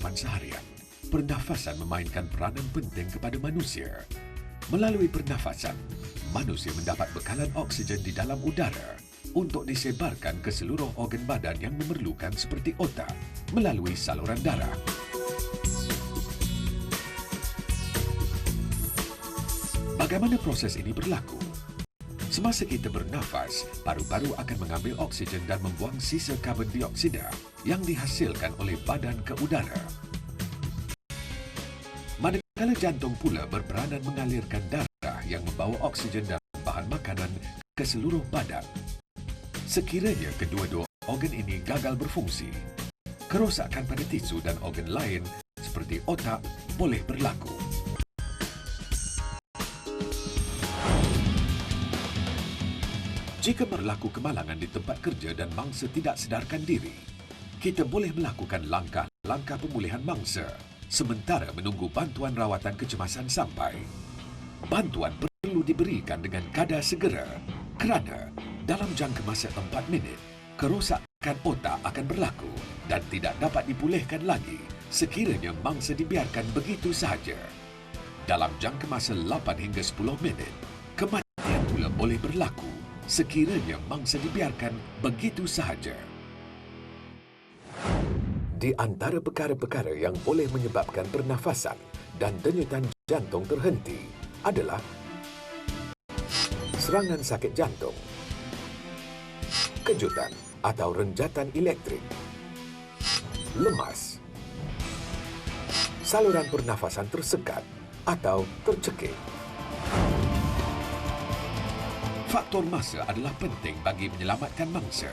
kehidupan seharian, pernafasan memainkan peranan penting kepada manusia. Melalui pernafasan, manusia mendapat bekalan oksigen di dalam udara untuk disebarkan ke seluruh organ badan yang memerlukan seperti otak melalui saluran darah. Bagaimana proses ini berlaku? Semasa kita bernafas, paru-paru akan mengambil oksigen dan membuang sisa karbon dioksida yang dihasilkan oleh badan ke udara. Manakala jantung pula berperanan mengalirkan darah yang membawa oksigen dan bahan makanan ke seluruh badan. Sekiranya kedua-dua organ ini gagal berfungsi, kerosakan pada tisu dan organ lain seperti otak boleh berlaku. Jika berlaku kemalangan di tempat kerja dan mangsa tidak sedarkan diri, kita boleh melakukan langkah-langkah pemulihan mangsa sementara menunggu bantuan rawatan kecemasan sampai. Bantuan perlu diberikan dengan kadar segera kerana dalam jangka masa 4 minit, kerosakan otak akan berlaku dan tidak dapat dipulihkan lagi sekiranya mangsa dibiarkan begitu sahaja. Dalam jangka masa 8 hingga 10 minit, kematian pula boleh berlaku sekiranya mangsa dibiarkan begitu sahaja. Di antara perkara-perkara yang boleh menyebabkan pernafasan dan denyutan jantung terhenti adalah serangan sakit jantung, kejutan atau renjatan elektrik, lemas, saluran pernafasan tersekat atau tercekik. Faktor masa adalah penting bagi menyelamatkan mangsa.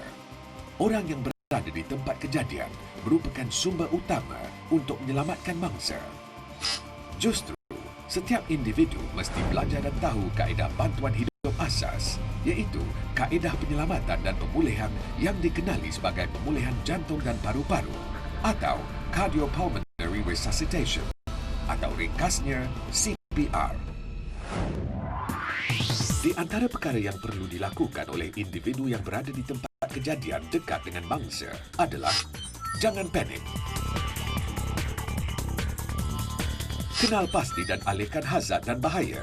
Orang yang berada di tempat kejadian merupakan sumber utama untuk menyelamatkan mangsa. Justru, setiap individu mesti belajar dan tahu kaedah bantuan hidup asas, iaitu kaedah penyelamatan dan pemulihan yang dikenali sebagai pemulihan jantung dan paru-paru atau cardiopulmonary resuscitation atau ringkasnya CPR. Di antara perkara yang perlu dilakukan oleh individu yang berada di tempat kejadian dekat dengan mangsa adalah jangan panik. Kenal pasti dan alihkan hazard dan bahaya.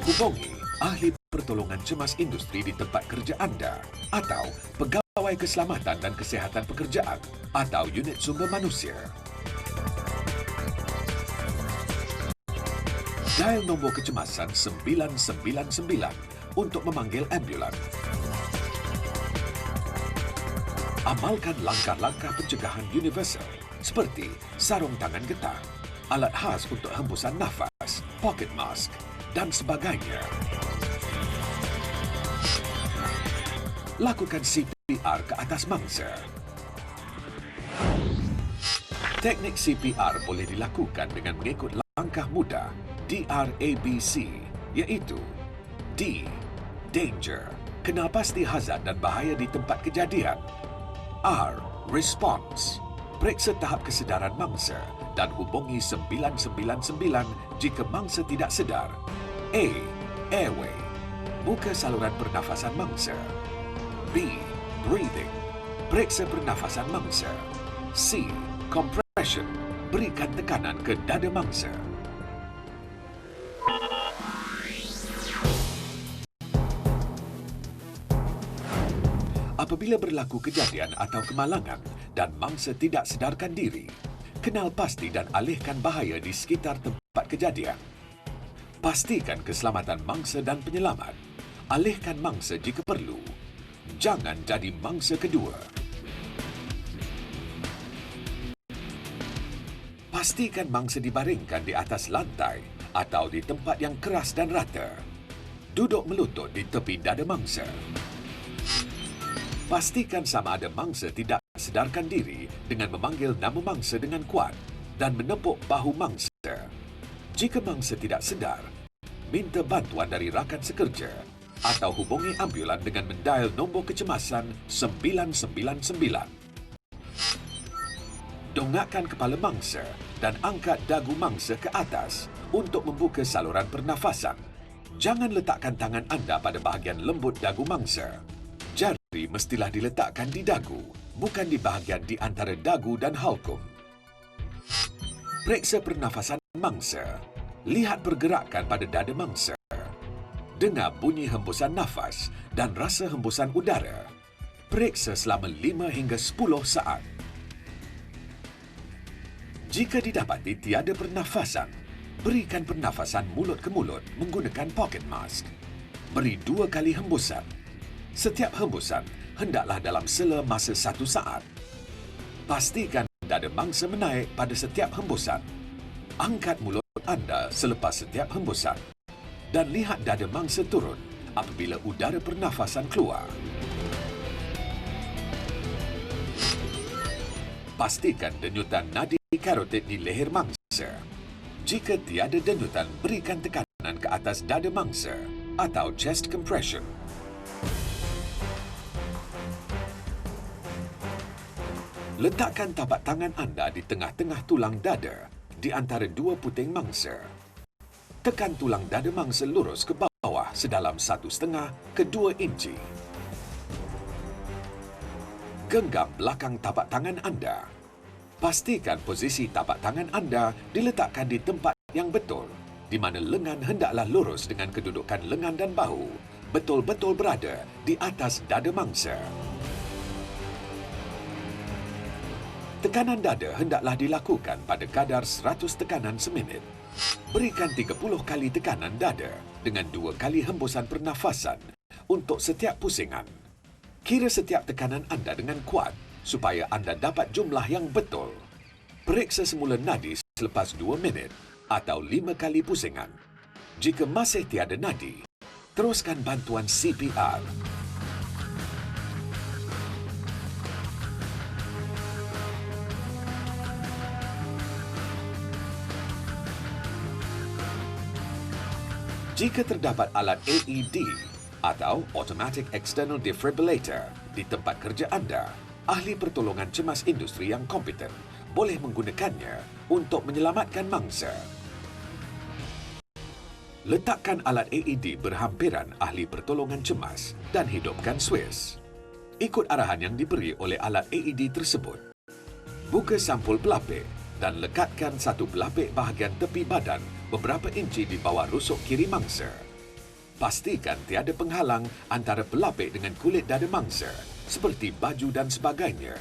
Hubungi ahli pertolongan cemas industri di tempat kerja anda atau pegawai keselamatan dan kesihatan pekerjaan atau unit sumber manusia. Dial nombor kecemasan 999 untuk memanggil ambulan. Amalkan langkah-langkah pencegahan universal seperti sarung tangan getah, alat khas untuk hembusan nafas, pocket mask dan sebagainya. Lakukan CPR ke atas mangsa. Teknik CPR boleh dilakukan dengan mengikut langkah mudah DRABC, iaitu D. Danger, kenal pasti hazard dan bahaya di tempat kejadian. R. Response, periksa tahap kesedaran mangsa dan hubungi 999 jika mangsa tidak sedar. A. Airway, buka saluran pernafasan mangsa. B. Breathing, periksa pernafasan mangsa. C. Compression, berikan tekanan ke dada mangsa. Apabila berlaku kejadian atau kemalangan dan mangsa tidak sedarkan diri, kenal pasti dan alihkan bahaya di sekitar tempat kejadian. Pastikan keselamatan mangsa dan penyelamat. Alihkan mangsa jika perlu. Jangan jadi mangsa kedua. Pastikan mangsa dibaringkan di atas lantai atau di tempat yang keras dan rata. Duduk melutut di tepi dada mangsa. Pastikan sama ada mangsa tidak sedarkan diri dengan memanggil nama mangsa dengan kuat dan menepuk bahu mangsa. Jika mangsa tidak sedar, minta bantuan dari rakan sekerja atau hubungi ambulan dengan mendial nombor kecemasan 999. Dongakkan kepala mangsa dan angkat dagu mangsa ke atas untuk membuka saluran pernafasan. Jangan letakkan tangan anda pada bahagian lembut dagu mangsa. Jari anestesi mestilah diletakkan di dagu, bukan di bahagian di antara dagu dan halkum. Periksa pernafasan mangsa. Lihat pergerakan pada dada mangsa. Dengar bunyi hembusan nafas dan rasa hembusan udara. Periksa selama 5 hingga 10 saat. Jika didapati tiada pernafasan, berikan pernafasan mulut ke mulut menggunakan pocket mask. Beri 2 kali hembusan. Setiap hembusan hendaklah dalam sela masa 1 saat. Pastikan dada mangsa menaik pada setiap hembusan. Angkat mulut anda selepas setiap hembusan dan lihat dada mangsa turun apabila udara pernafasan keluar. Pastikan denyutan nadi karotid di leher mangsa. Jika tiada denyutan, berikan tekanan ke atas dada mangsa atau chest compression. Letakkan tapak tangan anda di tengah-tengah tulang dada di antara 2 puting mangsa. Tekan tulang dada mangsa lurus ke bawah sedalam 1,5 ke 2 inci. Genggam belakang tapak tangan anda. Pastikan posisi tapak tangan anda diletakkan di tempat yang betul, di mana lengan hendaklah lurus dengan kedudukan lengan dan bahu, betul-betul berada di atas dada mangsa. Tekanan dada hendaklah dilakukan pada kadar 100 tekanan seminit. Berikan 30 kali tekanan dada dengan 2 kali hembusan pernafasan untuk setiap pusingan. Kira setiap tekanan anda dengan kuat supaya anda dapat jumlah yang betul. Periksa semula nadi selepas 2 minit atau 5 kali pusingan. Jika masih tiada nadi, teruskan bantuan CPR. Jika terdapat alat AED atau Automatic External Defibrillator di tempat kerja anda, ahli pertolongan cemas industri yang kompeten boleh menggunakannya untuk menyelamatkan mangsa. Letakkan alat AED berhampiran ahli pertolongan cemas dan hidupkan Swiss. Ikut arahan yang diberi oleh alat AED tersebut. Buka sampul pelapik dan lekatkan satu pelapik bahagian tepi badan beberapa inci di bawah rusuk kiri mangsa. Pastikan tiada penghalang antara pelapik dengan kulit dada mangsa, seperti baju dan sebagainya.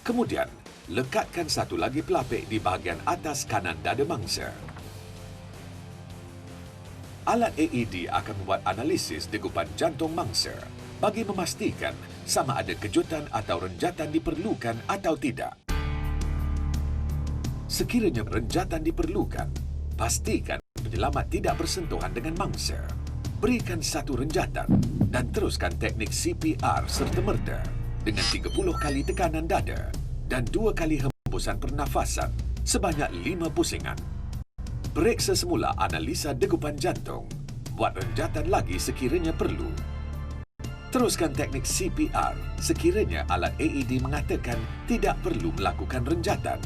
Kemudian, lekatkan satu lagi pelapik di bahagian atas kanan dada mangsa. Alat AED akan membuat analisis degupan jantung mangsa bagi memastikan sama ada kejutan atau renjatan diperlukan atau tidak. Sekiranya renjatan diperlukan, pastikan penyelamat tidak bersentuhan dengan mangsa. Berikan satu renjatan dan teruskan teknik CPR serta-merta dengan 30 kali tekanan dada dan 2 kali hembusan pernafasan sebanyak 5 pusingan. Periksa semula analisa degupan jantung. Buat renjatan lagi sekiranya perlu. Teruskan teknik CPR sekiranya alat AED mengatakan tidak perlu melakukan renjatan.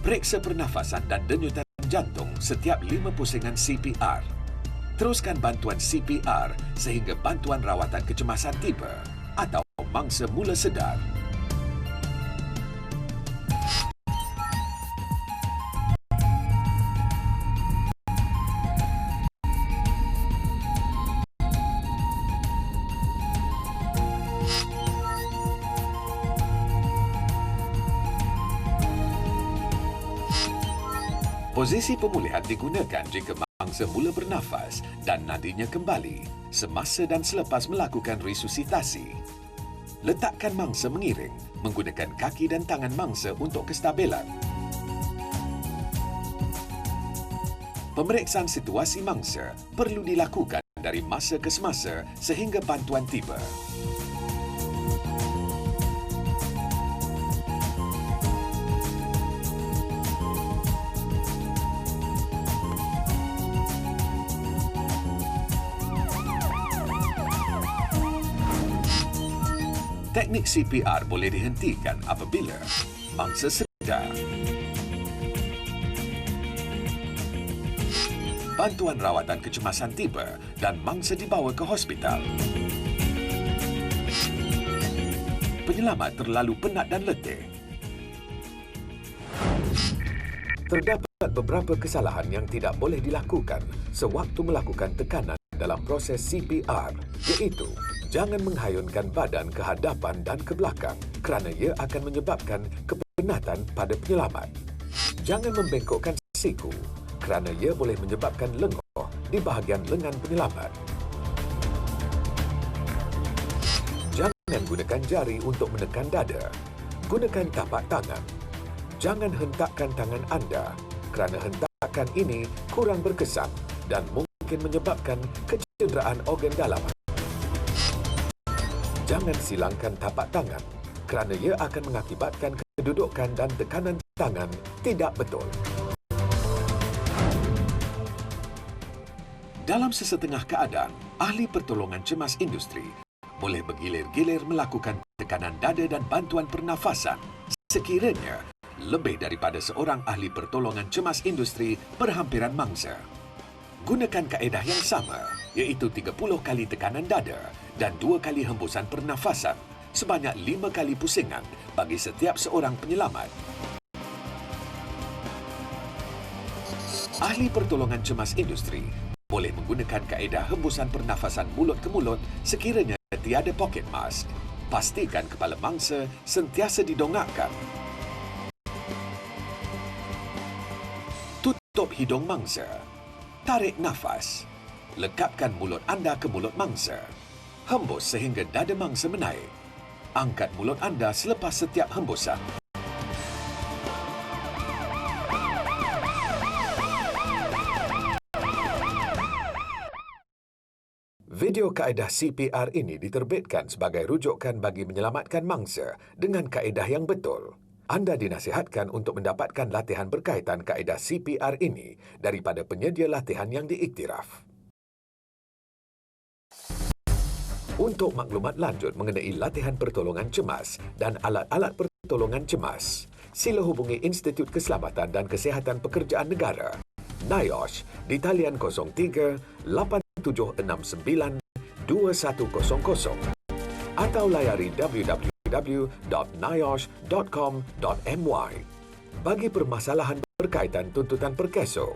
Periksa pernafasan dan denyutan jantung setiap 5 pusingan CPR. Teruskan bantuan CPR sehingga bantuan rawatan kecemasan tiba atau mangsa mula sedar. Posisi pemulihan digunakan jika mangsa mula bernafas dan nadinya kembali semasa dan selepas melakukan resusitasi. Letakkan mangsa mengiring menggunakan kaki dan tangan mangsa untuk kestabilan. Pemeriksaan situasi mangsa perlu dilakukan dari masa ke semasa sehingga bantuan tiba. Teknik CPR boleh dihentikan apabila mangsa sedar. Bantuan rawatan kecemasan tiba dan mangsa dibawa ke hospital. penyelamat terlalu penat dan letih. Terdapat beberapa kesalahan yang tidak boleh dilakukan sewaktu melakukan tekanan dalam proses CPR, iaitu jangan menghayunkan badan ke hadapan dan ke belakang kerana ia akan menyebabkan kepenatan pada penyelamat. Jangan membengkokkan siku kerana ia boleh menyebabkan lengoh di bahagian lengan penyelamat. Jangan gunakan jari untuk menekan dada. Gunakan tapak tangan. Jangan hentakkan tangan anda kerana hentakan ini kurang berkesan dan mungkin menyebabkan kecederaan organ dalaman. Jangan silangkan tapak tangan kerana ia akan mengakibatkan kedudukan dan tekanan tangan tidak betul. Dalam sesetengah keadaan, ahli pertolongan cemas industri boleh bergilir-gilir melakukan tekanan dada dan bantuan pernafasan sekiranya lebih daripada seorang ahli pertolongan cemas industri berhampiran mangsa. Gunakan kaedah yang sama, iaitu 30 kali tekanan dada dan 2 kali hembusan pernafasan sebanyak 5 kali pusingan bagi setiap seorang penyelamat. Ahli pertolongan cemas industri boleh menggunakan kaedah hembusan pernafasan mulut ke mulut sekiranya tiada poket mask. Pastikan kepala mangsa sentiasa didongakkan. Tutup hidung mangsa. Tarik nafas. Lekapkan mulut anda ke mulut mangsa. Hembus sehingga dada mangsa menaik. Angkat mulut anda selepas setiap hembusan. Video kaedah CPR ini diterbitkan sebagai rujukan bagi menyelamatkan mangsa dengan kaedah yang betul. Anda dinasihatkan untuk mendapatkan latihan berkaitan kaedah CPR ini daripada penyedia latihan yang diiktiraf. Untuk maklumat lanjut mengenai latihan pertolongan cemas dan alat-alat pertolongan cemas, sila hubungi Institut Keselamatan dan Kesihatan Pekerjaan Negara, NIOSH, di talian 03-8769-2100 atau layari www.niosh.com.my. Bagi permasalahan berkaitan tuntutan perkeso,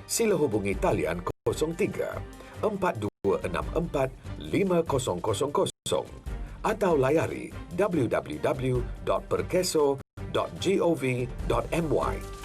sila hubungi talian 03-4264-5000 atau layari www.perkeso.gov.my.